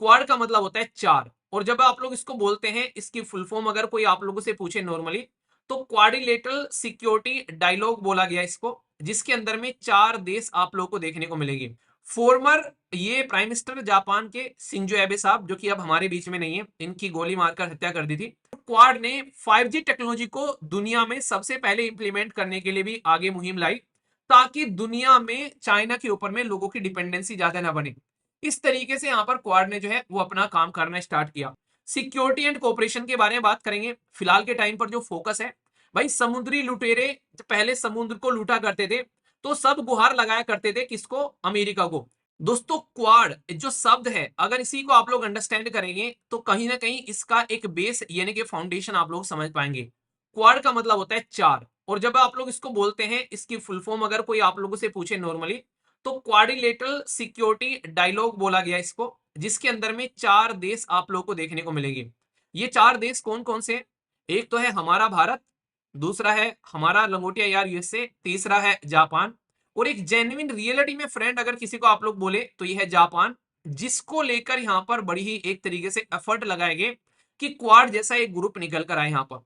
Quad का मतलब होता है चार। और जब आप लोग इसको बोलते हैं, इसकी फुल फॉर्म अगर कोई आप लोगों से पूछे नॉर्मली, तो क्वाड्रिलेटरल सिक्योरिटी डायलॉग बोला गया इसको, जिसके अंदर में चार देश आप लोगों को देखने को मिलेंगे। फॉर्मर ये प्राइम मिनिस्टर जापान के शिंजो एबे साहब, जो कि अब हमारे बीच में नहीं है, इनकी गोली मारकर हत्या कर दी थी। क्वाड ने 5G टेक्नोलॉजी को दुनिया में सबसे पहले इंप्लीमेंट करने के लिए भी आगे मुहिम लाई, ताकि दुनिया में चाइना के ऊपर में लोगों की डिपेंडेंसी ज्यादा ना बने। इस तरीके से यहाँ पर क्वाड ने जो है वो अपना काम करना स्टार्ट किया। सिक्योरिटी एंड कोऑपरेशन के बारे में बात करेंगे। फिलहाल के टाइम पर जो फोकस है भाई, समुद्री लुटेरे पहले समुद्र को लूटा करते थे, तो सब गुहार लगाया करते थे किसको? अमेरिका को। दोस्तों क्वाड जो शब्द है, अगर इसी को आप लोग अंडरस्टैंड करेंगे तो कहीं ना कहीं इसका एक बेस यानी कि फाउंडेशन आप लोग समझ पाएंगे। क्वाड का मतलब होता है चार। और जब आप लोग इसको बोलते हैं, इसकी फुल फॉर्म अगर कोई आप लोगों से पूछे नॉर्मली, तो क्वाड्रिलेटरल सिक्योरिटी डायलॉग बोला गया इसको, जिसके अंदर में चार देश आप लोगों को देखने को मिलेंगे। ये चार देश कौन कौन से? एक तो है हमारा भारत, दूसरा है हमारा लंगोटिया यार यूएसए, तीसरा है जापान, और एक जेन्युइन रियलिटी में फ्रेंड अगर किसी को आप लोग बोले तो ये है जापान, जिसको लेकर यहाँ पर बड़ी ही एक तरीके से एफर्ट लगाए गए कि क्वाड जैसा एक ग्रुप निकल कर आए यहाँ पर।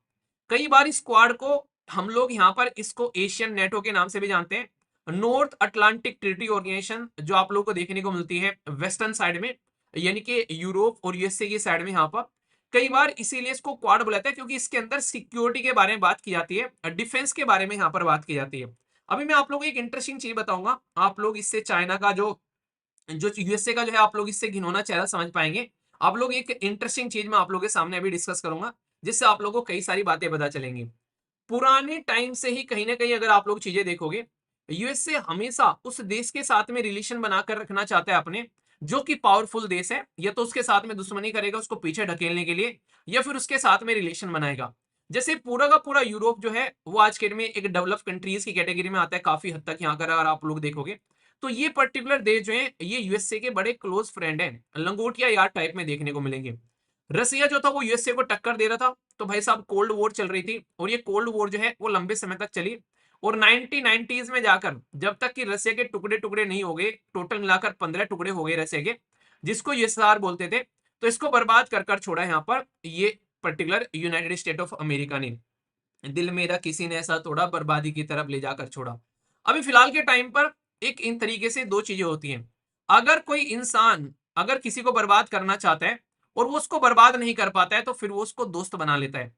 कई बार इस क्वाड को हम लोग यहाँ पर इसको एशियन नेटो के नाम से भी जानते हैं। नॉर्थ अटलांटिक ट्रीटी ऑर्गेनाइजेशन जो आप लोग को देखने को मिलती है वेस्टर्न साइड में, यानी कि यूरोप और यूएसए की साइड में। यहाँ पर कई बार इसीलिए इसको क्वाड बुलाते हैं, क्योंकि इसके अंदर सिक्योरिटी के बारे में बात की जाती है, डिफेंस के बारे में यहाँ पर बात की जाती है। अभी मैं आप लोगों को एक इंटरेस्टिंग चीज बताऊंगा, आप लोग इससे चाइना का जो जो यूएसए का जो है आप लोग इससे घिनौना चेहरा समझ पाएंगे। आप लोग एक इंटरेस्टिंग चीज मैं आप लोगों के सामने अभी डिस्कस करूंगा, जिससे आप लोगों को कई सारी बातें पता चलेंगी। पुराने टाइम से ही कहीं ना कहीं अगर आप लोग चीजें देखोगे, यूएसए हमेशा उस देश के साथ में रिलेशन बनाकर रखना चाहता है अपने, जो कि पावरफुल देश है। या तो उसके साथ में दुश्मनी करेगा उसको पीछे ढकेलने के लिए, या फिर उसके साथ में रिलेशन बनाएगा। जैसे पूरा का पूरा यूरोप जो है वो आज के डेट में एक डेवलप कंट्रीज की कैटेगरी में आता है काफी हद तक। यहाँ कर अगर आप लोग देखोगे तो ये पर्टिकुलर देश जो है ये यूएसए के बड़े क्लोज फ्रेंड हैं, लंगोटिया यार टाइप में देखने को मिलेंगे। रसिया जो था वो यूएसए को टक्कर दे रहा था, तो भाई साहब कोल्ड वॉर चल रही थी, और ये कोल्ड वॉर जो है वो लंबे समय तक चली। और 1990s में जाकर जब तक कि रसिया के टुकड़े टुकड़े नहीं हो गए, टोटल मिलाकर 15 टुकड़े हो गए रसिया के, जिसको यूएसएसआर बोलते थे, तो इसको बर्बाद कर कर छोड़ा यहाँ पर ये particular United state of America ने। दिल मेरा किसी ने ऐसा तोड़ा, बर्बादी की तरफ ले जाकर छोड़ा। अभी फिलहाल के टाइम पर एक इन तरीके से दो चीजें होती हैं। अगर कोई इंसान अगर किसी को बर्बाद करना चाहता है और वो उसको बर्बाद नहीं कर पाता है, तो फिर वो उसको दोस्त बना लेता है।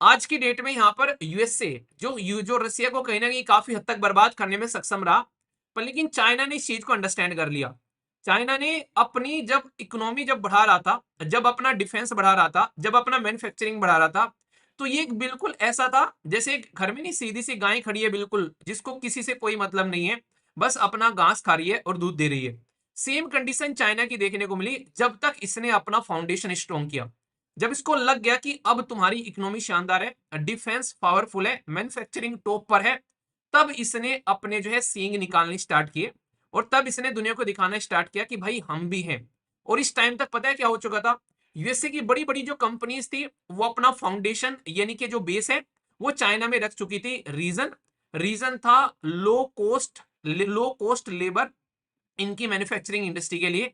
आज की डेट में यहाँ पर यूएसए जो रसिया को कहीं ना कहीं काफी हद तक बर्बाद करने में सक्षम रहा, पर लेकिन चाइना ने इस चीज को अंडरस्टैंड कर लिया। चाइना ने अपनी जब इकोनॉमी जब बढ़ा रहा था, जब अपना डिफेंस बढ़ा रहा था, जब अपना मैन्युफैक्चरिंग बढ़ा रहा था, तो ये एक बिल्कुल ऐसा था जैसे एक घर में नहीं सीधी सी गाय खड़ी है बिल्कुल, जिसको किसी से कोई मतलब नहीं है, बस अपना घास खा रही है और दूध दे रही है। सेम कंडीशन चाइना की देखने को मिली जब तक इसने अपना फाउंडेशन स्ट्रॉन्ग किया। जब इसको लग गया कि अब तुम्हारी इकोनॉमी शानदार है, डिफेंस पावरफुल है, मैन्युफैक्चरिंग टॉप पर है, तब इसने अपने जो है सींग निकालने स्टार्ट किए, और तब इसने दुनिया को दिखाना स्टार्ट किया कि भाई हम भी हैं। और इस टाइम तक पता है क्या हो चुका था? यूएसए की बड़ी बड़ी जो कंपनीज थी वो अपना फाउंडेशन यानी कि जो बेस है वो चाइना में रख चुकी थी। रीजन रीजन था लो कॉस्ट लेबर इनकी मैन्युफैक्चरिंग इंडस्ट्री के लिए,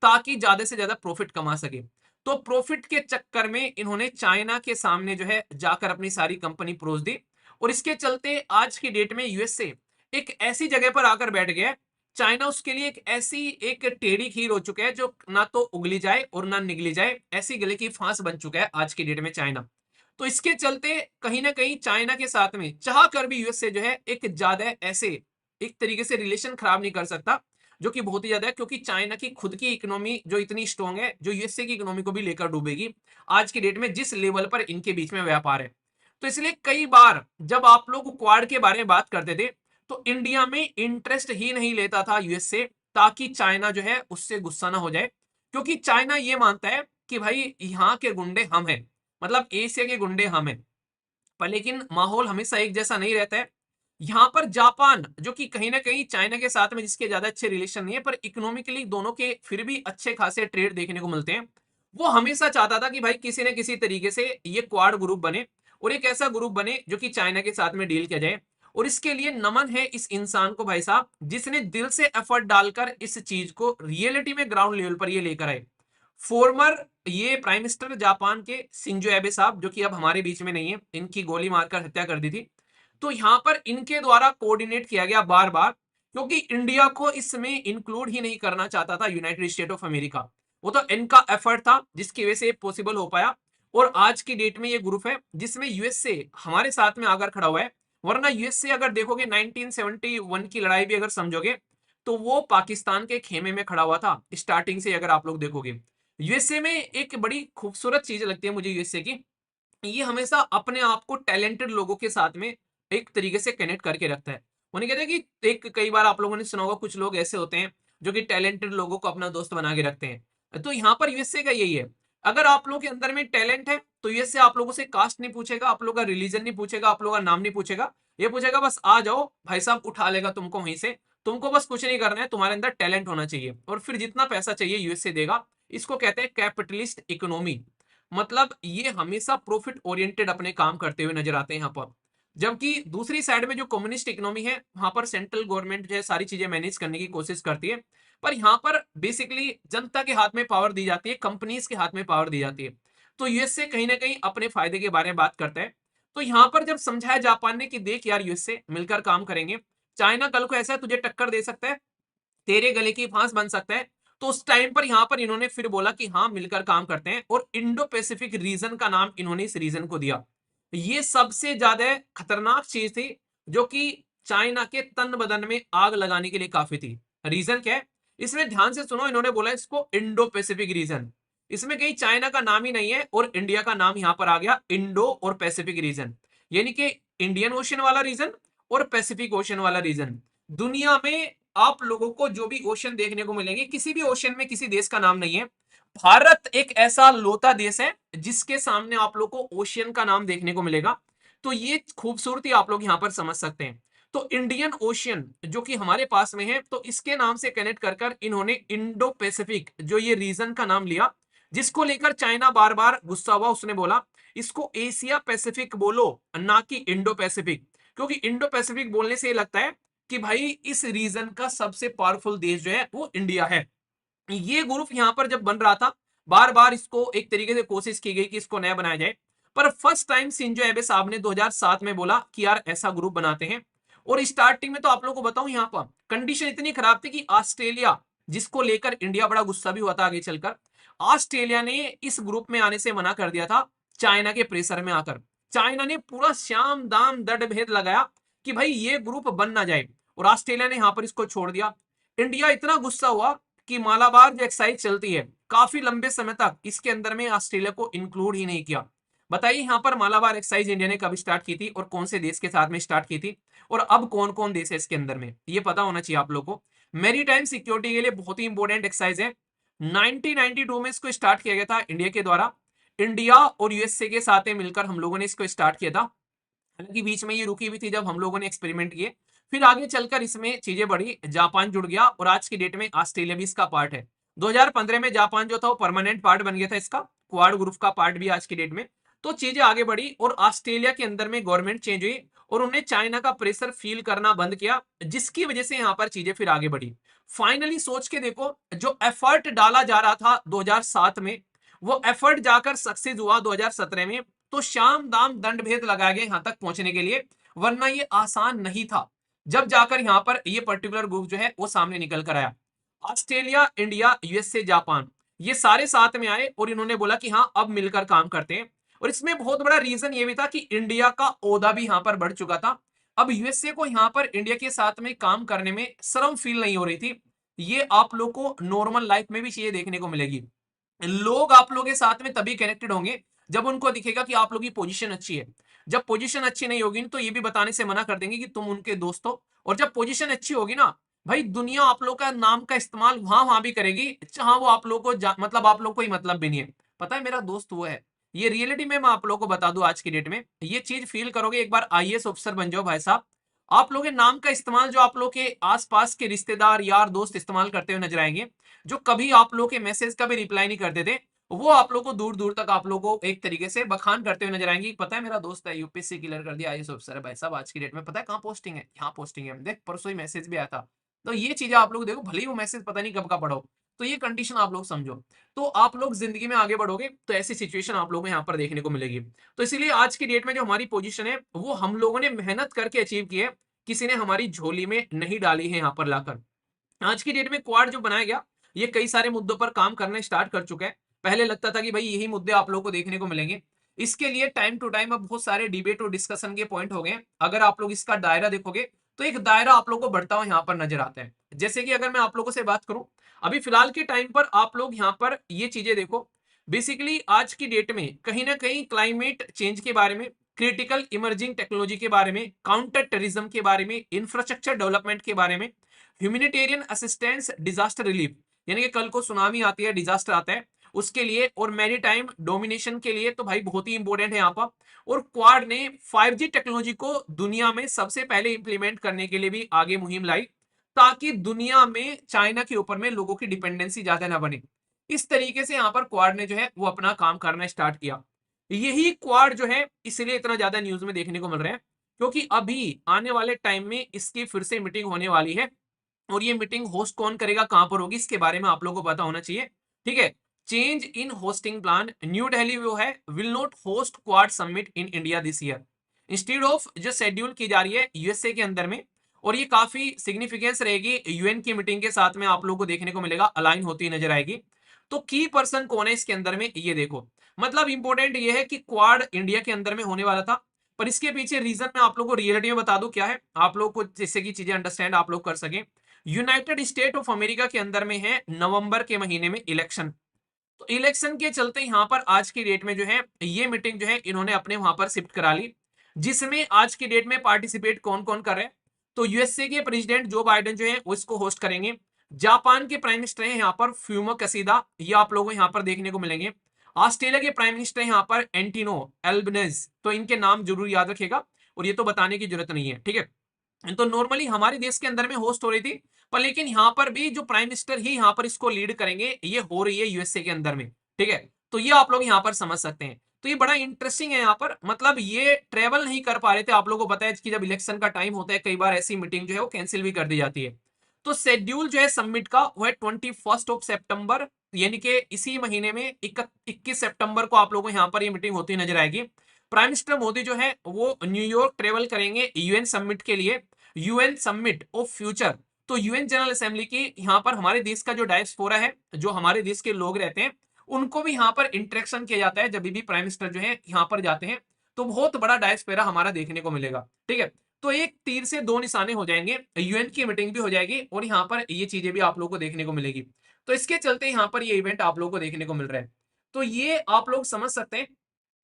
ताकि ज्यादा से ज्यादा प्रॉफिट कमा सके। तो प्रॉफिट के चक्कर में इन्होंने चाइना के सामने जो है जाकर अपनी सारी कंपनी परोस दी, और इसके चलते आज की डेट में यूएसए एक ऐसी जगह पर आकर बैठ गया है। चाइना उसके लिए एक ऐसी एक टेढ़ी खीर हो चुका है जो ना तो उगली जाए और ना निगली जाए, ऐसी गले की फांस बन चुका है आज की डेट में चाइना। तो इसके चलते कहीं ना कहीं चाइना के साथ में चाह कर भी यूएसए जो है एक ज्यादा ऐसे एक तरीके से रिलेशन खराब नहीं कर सकता, जो कि बहुत ही ज्यादा है, क्योंकि चाइना की खुद की इकोनॉमी जो इतनी स्ट्रांग है, जो यूएसए की इकोनॉमी को भी लेकर डूबेगी आज की डेट में, जिस लेवल पर इनके बीच में व्यापार है। तो इसलिए कई बार जब आप लोग क्वाड के बारे में बात करते थे, तो इंडिया में इंटरेस्ट ही नहीं लेता था यूएसए, ताकि चाइना जो है उससे गुस्सा ना हो जाए। क्योंकि चाइना ये मानता है कि भाई यहाँ के गुंडे हम हैं, मतलब एशिया के गुंडे हम हैं। पर लेकिन माहौल हमेशा एक जैसा नहीं रहता है। यहाँ पर जापान जो कि कहीं ना कहीं चाइना के साथ में जिसके ज्यादा अच्छे रिलेशन नहीं है, पर इकोनॉमिकली दोनों के फिर भी अच्छे खासे ट्रेड देखने को मिलते हैं, वो हमेशा चाहता था कि भाई किसी न किसी तरीके से ये क्वाड ग्रुप बने, और एक ऐसा ग्रुप बने जो कि चाइना के साथ में डील किया जाए। और इसके लिए नमन है इस इंसान को भाई साहब, जिसने दिल से एफर्ट डालकर इस चीज को रियलिटी में ग्राउंड लेवल पर ये लेकर आए। फॉर्मर ये प्राइम मिनिस्टर जापान के शिंजो एबे साहब, जो कि अब हमारे बीच में नहीं है, इनकी गोली मारकर हत्या कर दी थी। तो यहां पर इनके द्वारा कोऑर्डिनेट किया गया बार बार, क्योंकि इंडिया को इसमें इंक्लूड ही नहीं करना चाहता था यूनाइटेड स्टेट ऑफ अमेरिका। वो तो इनका एफर्ट था जिसकी वजह से पॉसिबल हो पाया। और आज की डेट में ये ग्रुप है जिसमें यूएसए हमारे साथ में आकर खड़ा हुआ है। वरना यूएसए अगर देखोगे 1971 की लड़ाई भी अगर समझोगे, तो वो पाकिस्तान के खेमे में खड़ा हुआ था स्टार्टिंग से, अगर आप लोग देखोगे। यूएसए में एक बड़ी खूबसूरत चीज लगती है मुझे यूएसए की, ये हमेशा अपने आप को टैलेंटेड लोगों के साथ में एक तरीके से कनेक्ट करके रखता है। उन्हें कहते हैं कि एक, कई बार आप लोगों ने सुना होगा, कुछ लोग ऐसे होते हैं जो कि टैलेंटेड लोगों को अपना दोस्त बना के रखते हैं। तो यहाँ पर यूएसए का यही है, अगर आप लोगों के अंदर में टैलेंट है तो यूएसए आप लोगों से कास्ट नहीं पूछेगा, आप लोगों का रिलीजन नहीं पूछेगा, आप लोगों का नाम नहीं पूछेगा। ये पूछेगा बस आ जाओ भाई साहब, उठा लेगा तुमको वहीं से। तुमको बस कुछ नहीं करना है, तुम्हारे अंदर टैलेंट होना चाहिए, और फिर जितना पैसा चाहिए यूएसए देगा। इसको कहते हैं कैपिटलिस्ट इकोनॉमी। मतलब ये हमेशा प्रॉफिट ओरिएंटेड अपने काम करते हुए नजर आते हैं यहाँ पर। जबकि दूसरी साइड में जो कम्युनिस्ट इकोनॉमी है, वहां पर सेंट्रल गवर्नमेंट जो है सारी चीजें मैनेज करने की कोशिश करती है। पर यहाँ पर बेसिकली जनता के हाथ में पावर दी जाती है, कंपनीज के हाथ में पावर दी जाती है। तो यूएसए कहीं ना कहीं अपने फायदे के बारे में बात करता है। तो यहाँ पर जब समझाया जापान ने कि देख यार यूएसए, मिलकर काम करेंगे, चाइना कल को ऐसा है तुझे टक्कर दे सकता है, तेरे गले की फांस बन सकता है। तो उस टाइम पर यहां पर इन्होंने फिर बोला कि हाँ मिलकर काम करते हैं, और इंडो पैसिफिक रीजन का नाम इन्होंने इस रीजन को दिया। ये सबसे ज्यादा खतरनाक चीज थी, जो कि चाइना के तन बदन में आग लगाने के लिए काफी थी। रीजन क्या है, इसमें ध्यान से सुनो, इन्होंने बोला इसको इंडो पैसिफिक रीजन। इसमें कहीं चाइना का नाम ही नहीं है, और इंडिया का नाम यहां पर आ गया इंडो और पैसिफिक रीजन। यानी कि इंडियन ओशन वाला रीजन और पैसिफिक ओशन वाला रीजन। दुनिया में आप लोगों को जो भी ओशन देखने को मिलेंगे, किसी भी ओशन में किसी देश का नाम नहीं है। भारत एक ऐसा लोता देश है जिसके सामने आप लोग को ओशियन का नाम देखने को मिलेगा। तो ये खूबसूरती आप लोग यहां पर समझ सकते हैं। तो इंडियन ओशियन जो कि हमारे पास में है, तो इसके नाम से कनेक्ट कर कर इन्होंने इंडो पैसिफिक जो ये रीजन का नाम लिया, जिसको लेकर चाइना बार बार गुस्सा हुआ। उसने बोला इसको एशिया पैसिफिक बोलो, ना कि इंडो पैसिफिक, क्योंकि इंडो पैसिफिक बोलने से ये लगता है कि भाई इस रीजन का सबसे पावरफुल देश जो है वो इंडिया है। ये ग्रुप यहां पर जब बन रहा था, बार बार इसको एक तरीके से कोशिश की गई कि इसको नया बनाया जाए। पर फर्स्ट टाइम शिंजो एबे साहब ने 2007 में बोला कि यार ऐसा ग्रुप बनाते हैं। और स्टार्टिंग में तो आप लोगों को बताऊं, यहां पर कंडीशन इतनी खराब थी कि ऑस्ट्रेलिया, जिसको लेकर इंडिया बड़ा गुस्सा भी हुआ था आगे चलकर, ऑस्ट्रेलिया ने इस ग्रुप में आने से मना कर दिया था, चाइना के प्रेशर में आकर। चाइना ने पूरा श्याम दाम दंड भेद लगाया कि भाई ये ग्रुप बन ना जाए, और ऑस्ट्रेलिया ने यहां पर इसको छोड़ दिया। इंडिया इतना गुस्सा हुआ कि मालाबार जो एक्साइज चलती है, काफी लंबे समय तक इसके अंदर में ऑस्ट्रेलिया को इंक्लूड ही नहीं किया। बताइए यहाँ पर मालाबार एक्साइज इंडिया ने कब स्टार्ट की थी और कौन से देश के साथ में स्टार्ट की थी, और अब कौन कौन देश है इसके अंदर में, ये पता होना चाहिए आप लोगों को। मेरी टाइम सिक्योरिटी के लिए बहुत ही इंपॉर्टेंट एक्साइज है। 1992 में इसको स्टार्ट किया गया था इंडिया के द्वारा। इंडिया और यूएसए के साथ में मिलकर हम लोगों ने इसको स्टार्ट किया था। हालांकि बीच में ये रुकी भी थी जब हम लोगों ने एक्सपेरिमेंट किए। फिर आगे चलकर इसमें चीजें बढ़ी, जापान जुड़ गया, और आज की डेट में ऑस्ट्रेलिया भी इसका पार्ट है। 2015 में जापान जो था वो परमानेंट पार्ट बन गया था इसका, क्वाड ग्रुप का पार्ट भी आज की डेट में। तो चीजें आगे बढ़ी और ऑस्ट्रेलिया के अंदर में गवर्नमेंट चेंज हुई, और उन्हें चाइना का प्रेशर फील करना बंद किया, जिसकी वजह से यहाँ पर चीजें फिर आगे बढ़ी। फाइनली सोच के देखो, जो एफर्ट डाला जा रहा था 2007 में, वो एफर्ट जाकर सक्सेस हुआ 2017 में। तो शाम दाम दंड भेद लगाया गया यहां तक पहुंचने के लिए, वरना ये आसान नहीं था। जब जाकर यहां पर ये पर्टिकुलर ग्रुप जो है वो सामने निकल कर आया। ऑस्ट्रेलिया, इंडिया, यूएसए, जापान, ये सारे साथ में आए और इन्होंने बोला कि हाँ अब मिलकर काम करते हैं। और इसमें बहुत बड़ा रीजन ये भी था कि इंडिया का ओहदा भी यहां पर बढ़ चुका था। अब यूएसए को यहां पर इंडिया के साथ में काम करने में शर्म फील नहीं हो रही थी। ये आप लोग को नॉर्मल लाइफ में भी चीजें देखने को मिलेगी। लोग आप लोगों के साथ में तभी कनेक्टेड होंगे जब उनको दिखेगा कि आप लोगों की पोजीशन अच्छी है। जब पोजीशन अच्छी नहीं होगी तो ये भी बताने से मना कर देंगे कि तुम उनके दोस्त हो। और जब पोजीशन अच्छी होगी ना भाई, दुनिया आप लोग का नाम का इस्तेमाल वहां वहां भी करेगी जहां वो आप लोग को मतलब आप लोग को ही मतलब भी नहीं है। पता है मेरा दोस्त वो है, ये रियलिटी में मैं आप लोग को बता दूं, आज की डेट में ये चीज फील करोगे, एक बार आईएएस ऑफिसर बन जाओ भाई साहब। आप लोग के नाम का इस्तेमाल जो आप लोग के आसपास के रिश्तेदार यार दोस्त इस्तेमाल करते हुए नजर आएंगे, जो कभी आप लोग के मैसेज का भी रिप्लाई नहीं करते थे, वो आप लोग को दूर दूर तक आप लोग को एक तरीके से बखान करते हुए नजर आएंगे। पता है मेरा दोस्त है यूपीएससी क्लियर कर दिया, आईएएस ऑफिसर है भाई साहब, आज की डेट में पता है कहाँ पोस्टिंग है, यहाँ पोस्टिंग है, देख परसों ही मैसेज भी आया था। तो ये चीजें आप लोग देखो, भले ही वो मैसेज पता नहीं कब का पढ़ो, तो ये कंडीशन आप लोग समझो, तो आप लोग जिंदगी में आगे बढ़ोगे तो ऐसी सिचुएशन आप लोगों को यहाँ पर देखने को मिलेगी। तो इसीलिए आज की डेट में जो हमारी पोजीशन है वो हम लोगों ने मेहनत करके अचीव की है, किसी ने हमारी झोली में नहीं डाली है यहाँ पर लाकर। आज की डेट में क्वाड जो बनाया गया, ये कई सारे मुद्दों पर काम करना स्टार्ट कर चुका है। पहले लगता था कि भाई यही मुद्दे आप लोगों को देखने को मिलेंगे, इसके लिए टाइम टू टाइम अब बहुत सारे डिबेट और डिस्कशन के पॉइंट हो गए हैं। अगर आप लोग इसका दायरा देखोगे तो एक दायरा आप लोगों को बढ़ता हुआ यहाँ पर नजर आता है। जैसे कि अगर मैं आप लोगों से बात करूं, अभी फिलहाल के टाइम पर आप लोग यहाँ पर ये चीजें देखो, बेसिकली आज की डेट में कहीं ना कहीं क्लाइमेट चेंज के बारे में, क्रिटिकल इमर्जिंग टेक्नोलॉजी के बारे में, काउंटर टेररिज्म के बारे में, इंफ्रास्ट्रक्चर डेवलपमेंट के बारे में, ह्यूमैनिटेरियन असिस्टेंस, डिजास्टर रिलीफ, यानी कि कल को सुनामी आती है, डिजास्टर आता है उसके लिए, और मैरीटाइम डोमिनेशन के लिए तो भाई बहुत ही इंपॉर्टेंट है यहाँ पर। और क्वाड ने 5G टेक्नोलॉजी को दुनिया में सबसे पहले इंप्लीमेंट करने के लिए भी आगे मुहिम लाई, ताकि दुनिया में चाइना के ऊपर में लोगों की डिपेंडेंसी ज्यादा ना बने। इस तरीके से यहाँ पर क्वाड ने जो है वो अपना काम करना स्टार्ट किया। यही क्वाड जो है इसलिए इतना ज्यादा न्यूज में देखने को मिल रहा है, क्योंकि अभी आने वाले टाइम में इसकी फिर से मीटिंग होने वाली है, और ये मीटिंग होस्ट कौन करेगा, कहां पर होगी, इसके बारे में आप लोगों को पता होना चाहिए। ठीक है, change in hosting plan, new Delhi वो है will not host quad summit in India this year, instead of जो शेड्यूल की जा रही है यूएसए के अंदर में। और ये काफी सिग्निफिकेंस रहेगी यूएन की मीटिंग के साथ में, आप लोगों को देखने को मिलेगा, अलाइन होती नजर आएगी। तो की पर्सन कौन है इसके अंदर में, ये देखो, मतलब इंपॉर्टेंट ये है कि क्वाड इंडिया के अंदर में होने वाला था, पर इसके पीछे रीजन मैं आप लोगों को रियलिटी में बता दूं क्या है, आप लोग को जिससे की चीजें अंडरस्टैंड आप लोग कर सके। यूनाइटेड स्टेट ऑफ अमेरिका के अंदर में है नवंबर के महीने में इलेक्शन, तो इलेक्शन के चलते यहां पर आज की डेट में जो है ये मीटिंग जो है इन्होंने अपने वहां पर शिफ्ट करा ली, जिसमें आज की डेट में पार्टिसिपेट कौन कौन कर रहे हैं, तो यूएसए के प्रेसिडेंट जो बाइडेन जो है वो इसको होस्ट करेंगे। जापान के प्राइम मिनिस्टर है यहाँ पर फ्यूमो कसीदा, ये आप लोगों को यहाँ पर देखने को मिलेंगे। ऑस्ट्रेलिया के प्राइम मिनिस्टर यहाँ पर एंटिनो एल्बनेज, तो इनके नाम जरूर याद रखेगा, और ये तो बताने की जरूरत नहीं है, ठीक है। तो नॉर्मली हमारे देश के अंदर में होस्ट हो रही थी, पर लेकिन यहाँ पर भी जो प्राइम मिनिस्टर ही यहाँ पर इसको लीड करेंगे, ये हो रही है यूएसए के अंदर में, ठीक है। तो ये आप लोग यहाँ पर समझ सकते हैं। तो ये बड़ा इंटरेस्टिंग है यहाँ पर, मतलब ये ट्रेवल नहीं कर पा रहे थे, आप लोगों को पता है कि जब इलेक्शन का टाइम होता है कई बार ऐसी मीटिंग जो है वो कैंसिल भी कर दी जाती है। तो शेड्यूल जो है सबमिट का वो है 21 सितंबर, यानी कि इसी महीने में 21 सितंबर को आप लोगों को यहाँ पर ये मीटिंग होती नजर आएगी। प्राइम मिनिस्टर मोदी जो है वो न्यूयॉर्क ट्रेवल करेंगे यूएन समिट के लिए, यूएन समिट ऑफ फ्यूचर। तो यूएन जनरल असेंबली की यहाँ पर हमारे देश का जो डायस्पोरा है, जो हमारे देश के लोग रहते हैं, उनको भी यहाँ पर इंटरेक्शन किया जाता है जब भी प्राइम मिनिस्टर जो है यहाँ पर जाते हैं, तो बहुत बड़ा डायस्पोरा हमारा देखने को मिलेगा, ठीक है। तो एक तीर से दो निशाने हो जाएंगे, यूएन की मीटिंग भी हो जाएगी और यहाँ पर ये चीजें भी आप लोग को देखने को मिलेगी। तो इसके चलते यहाँ पर ये इवेंट आप लोग को देखने को मिल रहा है। तो ये आप लोग समझ सकते हैं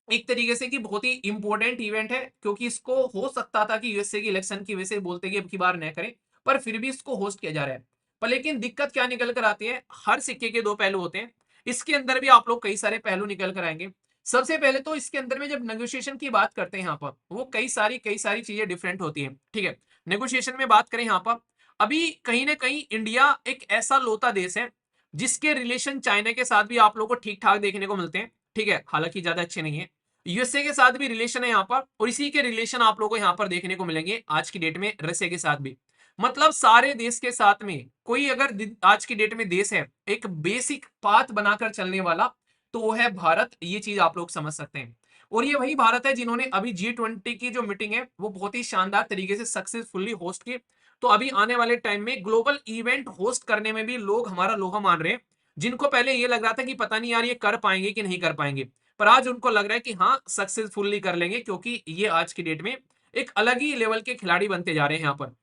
एक तरीके से कि बहुत ही इंपॉर्टेंट इवेंट है, क्योंकि इसको हो सकता था कि यूएसए की इलेक्शन की वजह से बोलते कि अब की बार न करें, पर फिर भी इसको होस्ट किया जा रहा है। पर लेकिन दिक्कत क्या निकल कर आती है, हर सिक्के के दो पहलू होते हैं, इसके अंदर भी आप लोग कई सारे पहलू निकल कर आएंगे। सबसे पहले तो इसके अंदर में जब नेगोशिएशन की बात करते हैं यहाँ पर, वो कई सारी चीजें डिफरेंट होती है, ठीक है। नेगोशिएशन में बात करें यहाँ पर, अभी कहीं ना कहीं इंडिया एक ऐसा लोता देश है जिसके रिलेशन चाइना के साथ भी आप लोग को ठीक ठाक देखने को मिलते हैं, ठीक है, हालांकि ज्यादा अच्छे नहीं है। यूएसए के साथ भी रिलेशन है यहाँ पर, और इसी के रिलेशन आप लोगों को यहाँ पर देखने को मिलेंगे आज की डेट में रशिया के साथ भी। मतलब सारे देश के साथ में कोई अगर आज की डेट में देश है एक बेसिक पाथ बनाकर चलने वाला, तो वो है भारत, ये चीज आप लोग समझ सकते हैं। और ये वही भारत है जिन्होंने अभी G20 की जो मीटिंग है वो बहुत ही शानदार तरीके से सक्सेसफुली होस्ट की। तो अभी आने वाले टाइम में ग्लोबल इवेंट होस्ट करने में भी लोग हमारा लोहा मान रहे हैं, जिनको पहले ये लग रहा था कि पता नहीं यार ये कर पाएंगे कि नहीं कर पाएंगे, पर आज उनको लग रहा है कि हाँ सक्सेसफुली कर लेंगे, क्योंकि ये आज की डेट में एक अलग ही लेवल के खिलाड़ी बनते जा रहे हैं यहाँ पर।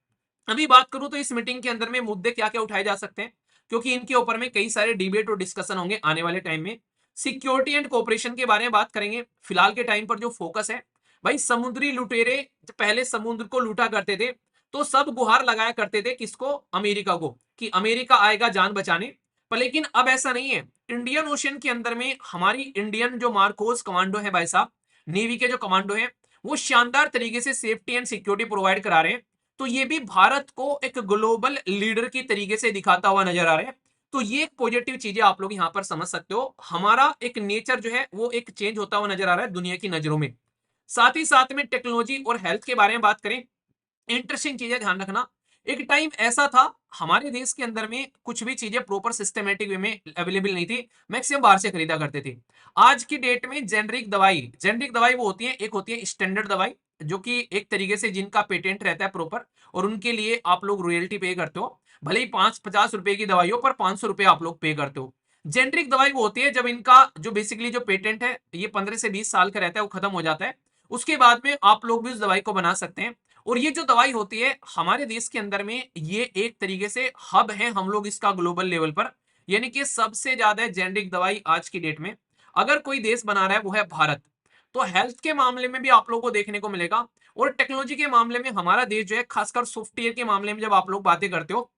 अभी बात करूं तो इस मीटिंग के अंदर में मुद्दे क्या क्या उठाए जा सकते हैं, क्योंकि इनके ऊपर में कई सारे डिबेट और डिस्कशन होंगे आने वाले टाइम में। सिक्योरिटी एंड कोऑपरेशन के बारे में बात करेंगे। फिलहाल के टाइम पर जो फोकस है भाई, समुद्री लुटेरे पहले समुद्र को लूटा करते थे, तो सब गुहार लगाया करते थे किसको, अमेरिका को, कि अमेरिका आएगा जान बचाने। पर लेकिन अब ऐसा नहीं है, इंडियन ओशन के अंदर में हमारी इंडियन जो मार्कोस कमांडो है भाई साहब, नेवी के जो कमांडो है, वो शानदार तरीके से सेफ्टी एंड सिक्योरिटी प्रोवाइड करा रहे हैं। तो ये भी भारत को एक ग्लोबल लीडर की तरीके से दिखाता हुआ नजर आ रहा है। तो ये पॉजिटिव चीजें आप लोग यहां पर समझ सकते हो, हमारा एक नेचर जो है वो एक चेंज होता हुआ नजर आ रहा है दुनिया की नजरों में। साथ ही साथ में टेक्नोलॉजी और हेल्थ के बारे में बात करें, इंटरेस्टिंग चीज है, ध्यान रखना, एक टाइम ऐसा था हमारे देश के अंदर में कुछ भी चीजें प्रॉपर सिस्टमेटिक वे में अवेलेबल नहीं थी, मैक्सिमम बाहर से खरीदा करते थे। आज की डेट में जेनरिक दवाई वो होती है, एक होती है स्टैंडर्ड दवाई, जो कि एक तरीके से जिनका पेटेंट रहता है प्रॉपर, और उनके लिए आप लोग रॉयल्टी पे करते हो, भले ही 5-50 रुपए की दवाई हो पर 500 रुपए आप लोग पे करते हो। जेनरिक दवाई वो होती है जब इनका जो बेसिकली जो पेटेंट है ये 15 से 20 साल का रहता है, वो खत्म हो जाता है, उसके बाद में आप लोग भी उस दवाई को बना सकते हैं। और ये जो दवाई होती है हमारे देश के अंदर में, ये एक तरीके से हब है हम लोग इसका ग्लोबल लेवल पर, यानी कि सबसे ज्यादा जेनरिक दवाई आज की डेट में अगर कोई देश बना रहा है वो है भारत। तो हेल्थ के मामले में भी आप लोगों को देखने को मिलेगा, और टेक्नोलॉजी के मामले में हमारा देश जो है, खासकर सॉफ्टवेयर के मामले में जब आप लोग बातें करते हो,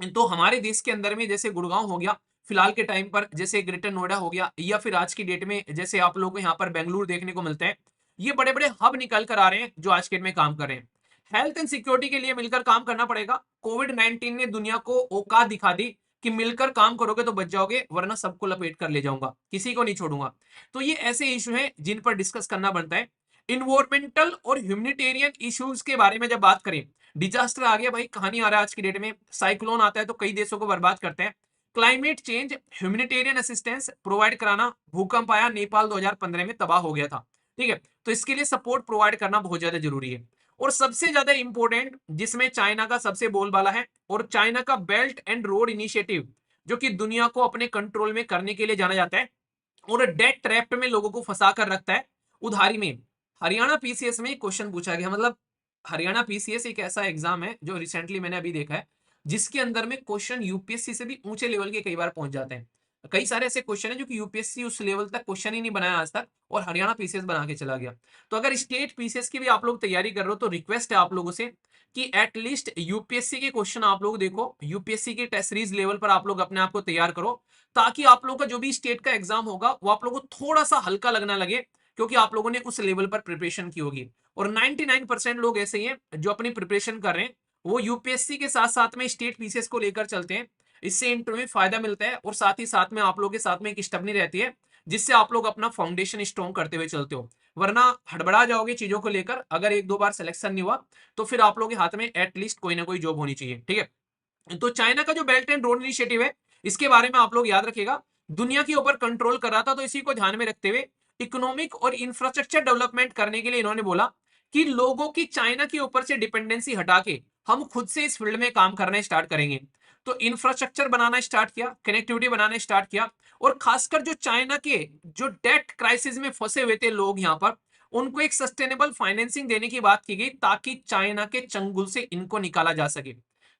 तो हमारे देश के अंदर में जैसे गुड़गांव हो गया फिलहाल के टाइम पर, जैसे ग्रेटर नोएडा हो गया, या फिर आज की डेट में जैसे आप लोगों को यहाँ पर बेंगलुरु देखने को मिलते हैं, ये बड़े बड़े हब निकल कर आ रहे हैं जो आज के डेट में काम कर रहे हैं। हेल्थ एंड सिक्योरिटी के लिए मिलकर काम करना पड़ेगा। कोविड-19 ने दुनिया को औकात दिखा दी कि मिलकर काम करोगे तो बच जाओगे, वरना सबको लपेट कर ले जाऊंगा, किसी को नहीं छोड़ूंगा। तो ये ऐसे इशू हैं जिन पर डिस्कस करना बनता है। इन्वायरमेंटल और ह्यूमैनिटेरियन इश्यूज के बारे में जब बात करें, डिजास्टर आ गया भाई, कहानी आ रहा है आज की डेट में, साइक्लोन आता है तो कई देशों को बर्बाद करते हैं। Climate change, humanitarian assistance provide कराना, भूकंप आया नेपाल 2015 में तबाह हो गया था, ठीक है, तो इसके लिए सपोर्ट प्रोवाइड करना बहुत ज्यादा जरूरी है। और सबसे ज्यादा इंपॉर्टेंट जिसमें चाइना का सबसे बोलबाला है, और चाइना का बेल्ट एंड रोड इनिशिएटिव, जो कि दुनिया को अपने कंट्रोल में करने के लिए जाना जाता है और डेट ट्रैप में लोगों को फंसा कर रखता है उधारी में। हरियाणा पीसीएस में क्वेश्चन पूछा गया, मतलब हरियाणा पीसीएस एक ऐसा एग्जाम है जो रिसेंटली मैंने अभी देखा है, जिसके अंदर में क्वेश्चन यूपीएससी से भी ऊंचे लेवल के कई बार पहुंच जाते हैं। कई सारे ऐसे क्वेश्चन है जो कि यूपीएससी उस लेवल तक क्वेश्चन ही नहीं बनाया आज तक, और हरियाणा पीसीएस बना के चला गया। तो अगर स्टेट पीसीएस की भी आप लोग तैयारी कर रहे हो तो रिक्वेस्ट है आप लोगों से कि एटलीस्ट यूपीएससी के क्वेश्चन आप लोग देखो, यूपीएससी के टेस्ट सीरीज लेवल पर आप लोग अपने आप को तैयार करो, ताकि आप लोगों का जो भी स्टेट का एग्जाम होगा वो आप लोगों को थोड़ा सा हल्का लगना लगे, क्योंकि आप लोगों ने उस लेवल पर प्रिपरेशन की होगी। और 99% लोग ऐसे ही हैं जो अपनी प्रिपरेशन कर रहे हैं, वो यूपीएससी के साथ साथ में स्टेट पीसीएस को लेकर चलते हैं। इससे इंटरव्यू में फायदा मिलता है, और साथ ही साथ में आप लोगों के साथ में एक स्टेपनी रहती है, जिससे आप लोग अपना फाउंडेशन स्ट्रॉन्ग करते हुए चलते हो। वरना हड़बड़ा जाओगे चीजों को लेकर, अगर एक दो बार सिलेक्शन नहीं हुआ तो फिर आप लोगों के हाथ में एटलीस्ट कोई ना कोई जॉब होनी चाहिए, ठीक है। तो चाइना का जो बेल्ट एंड रोड इनिशिएटिव है, इसके बारे में आप लोग याद रखिएगा, दुनिया के ऊपर कंट्रोल कर रहा था, तो इसी को ध्यान में रखते हुए इकोनॉमिक और इंफ्रास्ट्रक्चर डेवलपमेंट करने के लिए इन्होंने बोला कि लोगों की चाइना के ऊपर से डिपेंडेंसी हटा के हम खुद से इस फील्ड में काम करना स्टार्ट करेंगे। तो इंफ्रास्ट्रक्चर बनाना स्टार्ट किया, कनेक्टिविटी बनाना स्टार्ट किया, और खासकर जो चाइना के जो डेट क्राइसिस में फंसे हुए थे लोग यहाँ पर, उनको एक सस्टेनेबल फाइनेंसिंग देने की बात की गई, ताकि चाइना के चंगुल से इनको निकाला जा सके।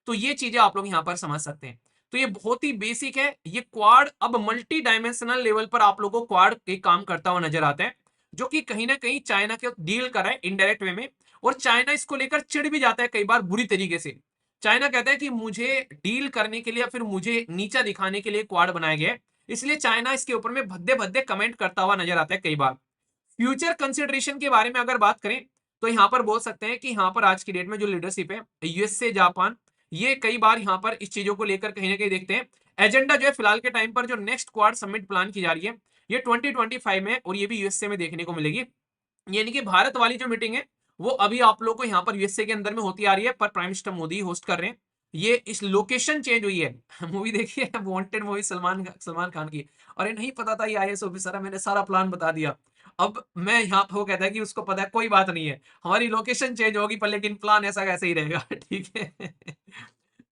तो ये चीजें आप लोग यहाँ पर समझ सकते हैं। तो ये बहुत ही बेसिक है। ये क्वाड अब मल्टी डायमेंशनल लेवल पर आप लोगों को क्वाड एक काम करता हुआ नजर आता है, जो कि कहीं ना कहीं चाइना के डील कर रहा है इनडायरेक्ट वे में, और चाइना इसको लेकर चिढ़ भी जाता है कई बार बुरी तरीके से। चाइना कहता है कि मुझे डील करने के लिए या फिर मुझे नीचा दिखाने के लिए क्वाड बनाया गया है, इसलिए चाइना इसके ऊपर में भद्दे भद्दे कमेंट करता हुआ नजर आता है कई बार। फ्यूचर कंसिडरेशन के बारे में अगर बात करें, तो यहाँ पर बोल सकते हैं कि यहाँ पर आज की डेट में जो लीडरशिप है यूएसए, जापान, ये कई बार यहाँ पर इस चीजों को लेकर कहीं ना कहीं देखते हैं। एजेंडा जो है फिलहाल के टाइम पर जो नेक्स्ट क्वाड समिट प्लान की जा रही है, ये 2025 में, और ये भी यूएसए में देखने को मिलेगी। यानी कि भारत वाली जो मीटिंग है वो अभी आप लोग को यहाँ पर यूएसए के अंदर में होती आ रही है, पर प्राइम मिनिस्टर मोदी होस्ट कर रहे हैं। ये इस लोकेशन चेंज हुई है। मूवी देखिए वांटेड मूवी, सलमान सलमान खान की। अरे नहीं पता था ये आईएएस ऑफिसर है, मैंने सारा प्लान बता दिया। अब मैं यहाँ पे, वो कहता है कि उसको पता है, कोई बात नहीं है, हमारी लोकेशन चेंज होगी पर लेकिन प्लान ऐसा कैसे ही रहेगा। ठीक है।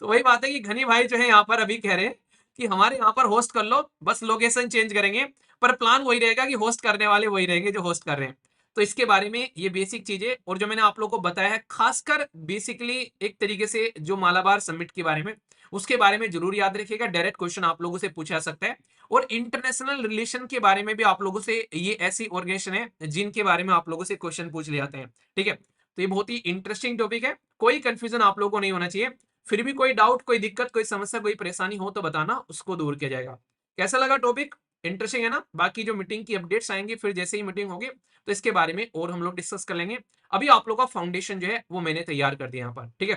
तो वही बात है कि घनी भाई जो है यहाँ पर अभी कह रहे हैं कि हमारे यहाँ पर होस्ट कर लो, बस लोकेशन चेंज करेंगे, पर प्लान वही रहेगा कि होस्ट करने वाले वही रहेंगे जो होस्ट कर रहे हैं। तो इसके बारे में ये बेसिक चीजें, और जो मैंने आप लोगों को बताया है, खासकर बेसिकली एक तरीके से जो मालाबार समिट के बारे में, उसके बारे में जरूर याद रखिएगा। डायरेक्ट क्वेश्चन आप लोगों से पूछा सकता है। और इंटरनेशनल रिलेशन के बारे में भी आप लोगों से, ये ऐसी ऑर्गेनाइजेशन है जिनके बारे में आप लोगों से क्वेश्चन पूछ ले जाते हैं, ठीक है। तो ये बहुत ही इंटरेस्टिंग टॉपिक है, कोई कंफ्यूजन आप लोगों को नहीं होना चाहिए। फिर भी कोई डाउट, कोई दिक्कत, कोई समस्या, कोई परेशानी हो तो बताना, उसको दूर किया जाएगा। कैसा लगा टॉपिक? इंटरेस्टिंग है ना? बाकी जो मीटिंग की अपडेट्स आएंगे फिर जैसे ही मीटिंग होगी, तो इसके बारे में और हम लोग डिस्कस कर लेंगे। अभी आप लोग का फाउंडेशन जो है वो मैंने तैयार कर दिया यहाँ पर, ठीक है।